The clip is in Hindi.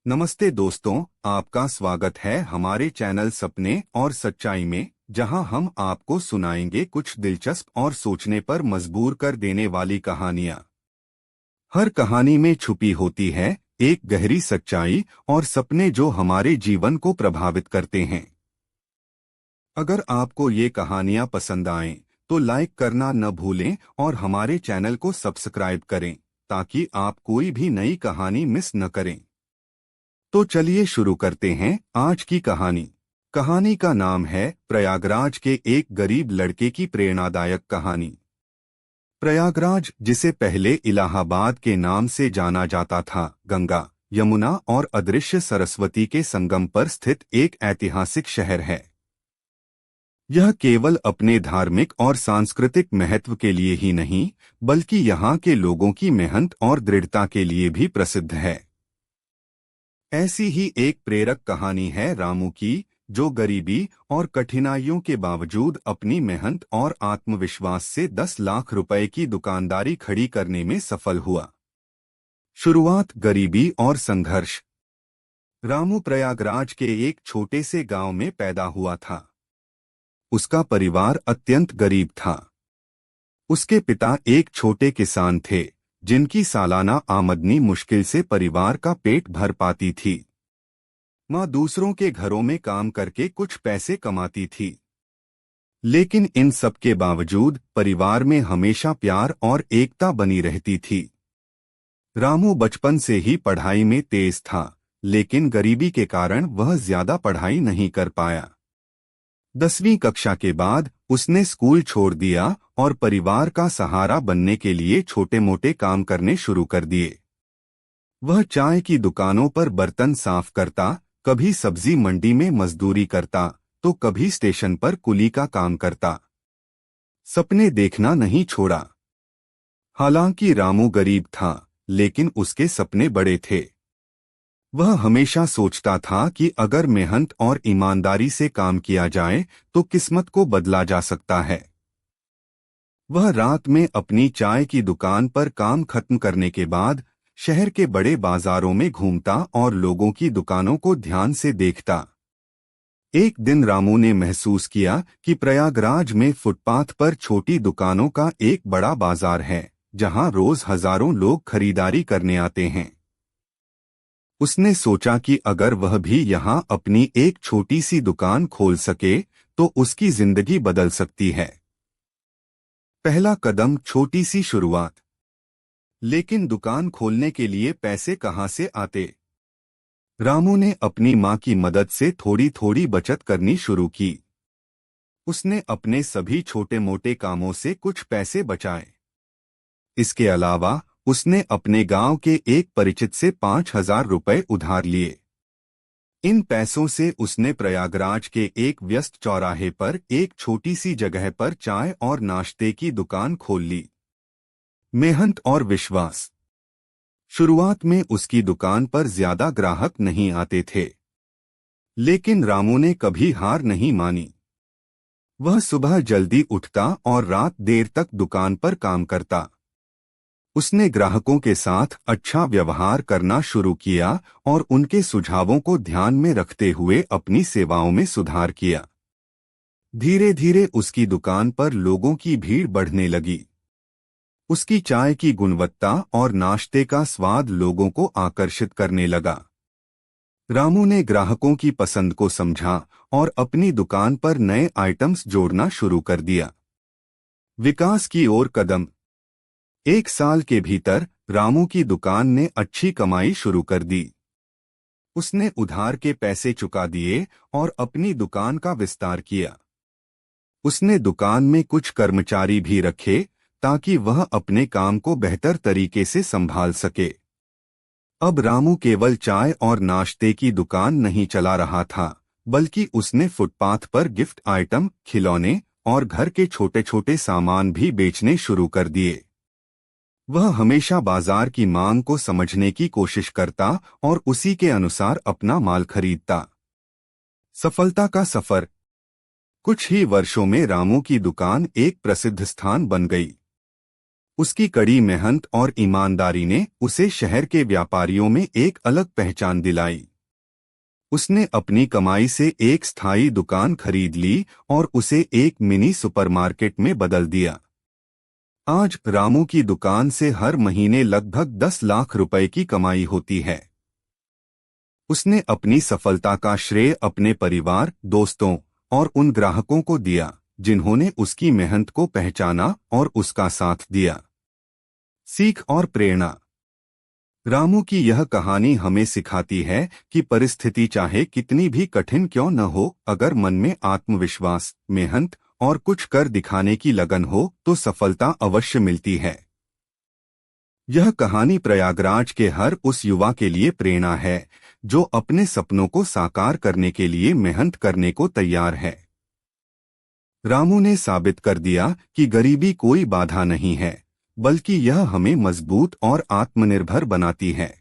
नमस्ते दोस्तों, आपका स्वागत है हमारे चैनल सपने और सच्चाई में, जहां हम आपको सुनाएंगे कुछ दिलचस्प और सोचने पर मजबूर कर देने वाली कहानियां। हर कहानी में छुपी होती है एक गहरी सच्चाई और सपने जो हमारे जीवन को प्रभावित करते हैं। अगर आपको ये कहानियां पसंद आएं, तो लाइक करना न भूलें और हमारे चैनल को सब्सक्राइब करें ताकि आप कोई भी नई कहानी मिस न करें। तो चलिए शुरू करते हैं आज की कहानी। कहानी का नाम है प्रयागराज के एक गरीब लड़के की प्रेरणादायक कहानी। प्रयागराज, जिसे पहले इलाहाबाद के नाम से जाना जाता था, गंगा, यमुना और अदृश्य सरस्वती के संगम पर स्थित एक ऐतिहासिक शहर है। यह केवल अपने धार्मिक और सांस्कृतिक महत्व के लिए ही नहीं, बल्कि यहाँ के लोगों की मेहनत और दृढ़ता के लिए भी प्रसिद्ध है। ऐसी ही एक प्रेरक कहानी है रामू की, जो गरीबी और कठिनाइयों के बावजूद अपनी मेहनत और आत्मविश्वास से 10 लाख रुपए की दुकानदारी खड़ी करने में सफल हुआ। शुरुआत गरीबी और संघर्ष। रामू प्रयागराज के एक छोटे से गांव में पैदा हुआ था। उसका परिवार अत्यंत गरीब था। उसके पिता एक छोटे किसान थे, जिनकी सालाना आमदनी मुश्किल से परिवार का पेट भर पाती थी। माँ दूसरों के घरों में काम करके कुछ पैसे कमाती थी। लेकिन इन सब के बावजूद परिवार में हमेशा प्यार और एकता बनी रहती थी। रामू बचपन से ही पढ़ाई में तेज था, लेकिन गरीबी के कारण वह ज्यादा पढ़ाई नहीं कर पाया। 10वीं कक्षा के बाद उसने स्कूल छोड़ दिया और परिवार का सहारा बनने के लिए छोटे मोटे काम करने शुरू कर दिए। वह चाय की दुकानों पर बर्तन साफ करता, कभी सब्जी मंडी में मजदूरी करता, तो कभी स्टेशन पर कुली का काम करता। सपने देखना नहीं छोड़ा। हालांकि रामू गरीब था, लेकिन उसके सपने बड़े थे। वह हमेशा सोचता था कि अगर मेहनत और ईमानदारी से काम किया जाए तो किस्मत को बदला जा सकता है। वह रात में अपनी चाय की दुकान पर काम खत्म करने के बाद शहर के बड़े बाजारों में घूमता और लोगों की दुकानों को ध्यान से देखता। एक दिन रामू ने महसूस किया कि प्रयागराज में फुटपाथ पर छोटी दुकानों का एक बड़ा बाजार है, जहां रोज हजारों लोग खरीदारी करने आते हैं। उसने सोचा कि अगर वह भी यहाँ अपनी एक छोटी सी दुकान खोल सके तो उसकी जिंदगी बदल सकती है। पहला कदम, छोटी सी शुरुआत। लेकिन दुकान खोलने के लिए पैसे कहाँ से आते? रामू ने अपनी माँ की मदद से थोड़ी थोड़ी बचत करनी शुरू की। उसने अपने सभी छोटे मोटे कामों से कुछ पैसे बचाए। इसके अलावा उसने अपने गांव के एक परिचित से 5,000 रुपए उधार लिए। इन पैसों से उसने प्रयागराज के एक व्यस्त चौराहे पर एक छोटी सी जगह पर चाय और नाश्ते की दुकान खोल ली। मेहनत और विश्वास। शुरुआत में उसकी दुकान पर ज्यादा ग्राहक नहीं आते थे, लेकिन रामू ने कभी हार नहीं मानी। वह सुबह जल्दी उठता और रात देर तक दुकान पर काम करता। उसने ग्राहकों के साथ अच्छा व्यवहार करना शुरू किया और उनके सुझावों को ध्यान में रखते हुए अपनी सेवाओं में सुधार किया। धीरे धीरे उसकी दुकान पर लोगों की भीड़ बढ़ने लगी। उसकी चाय की गुणवत्ता और नाश्ते का स्वाद लोगों को आकर्षित करने लगा। रामू ने ग्राहकों की पसंद को समझा और अपनी दुकान पर नए आइटम्स जोड़ना शुरू कर दिया। विकास की ओर कदम। 1 साल के भीतर रामू की दुकान ने अच्छी कमाई शुरू कर दी। उसने उधार के पैसे चुका दिए और अपनी दुकान का विस्तार किया। उसने दुकान में कुछ कर्मचारी भी रखे ताकि वह अपने काम को बेहतर तरीके से संभाल सके। अब रामू केवल चाय और नाश्ते की दुकान नहीं चला रहा था, बल्कि उसने फुटपाथ पर गिफ्ट आइटम, खिलौने और घर के छोटे छोटे सामान भी बेचने शुरू कर दिए। वह हमेशा बाजार की मांग को समझने की कोशिश करता और उसी के अनुसार अपना माल खरीदता। सफलता का सफर। कुछ ही वर्षों में रामू की दुकान एक प्रसिद्ध स्थान बन गई। उसकी कड़ी मेहनत और ईमानदारी ने उसे शहर के व्यापारियों में एक अलग पहचान दिलाई। उसने अपनी कमाई से एक स्थायी दुकान खरीद ली और उसे एक मिनी सुपरमार्केट में बदल दिया। आज रामू की दुकान से हर महीने लगभग 10 लाख रुपए की कमाई होती है। उसने अपनी सफलता का श्रेय अपने परिवार, दोस्तों और उन ग्राहकों को दिया जिन्होंने उसकी मेहनत को पहचाना और उसका साथ दिया। सीख और प्रेरणा। रामू की यह कहानी हमें सिखाती है कि परिस्थिति चाहे कितनी भी कठिन क्यों न हो, अगर मन में आत्मविश्वास, मेहनत और कुछ कर दिखाने की लगन हो तो सफलता अवश्य मिलती है। यह कहानी प्रयागराज के हर उस युवा के लिए प्रेरणा है जो अपने सपनों को साकार करने के लिए मेहनत करने को तैयार है। रामू ने साबित कर दिया कि गरीबी कोई बाधा नहीं है, बल्कि यह हमें मजबूत और आत्मनिर्भर बनाती है।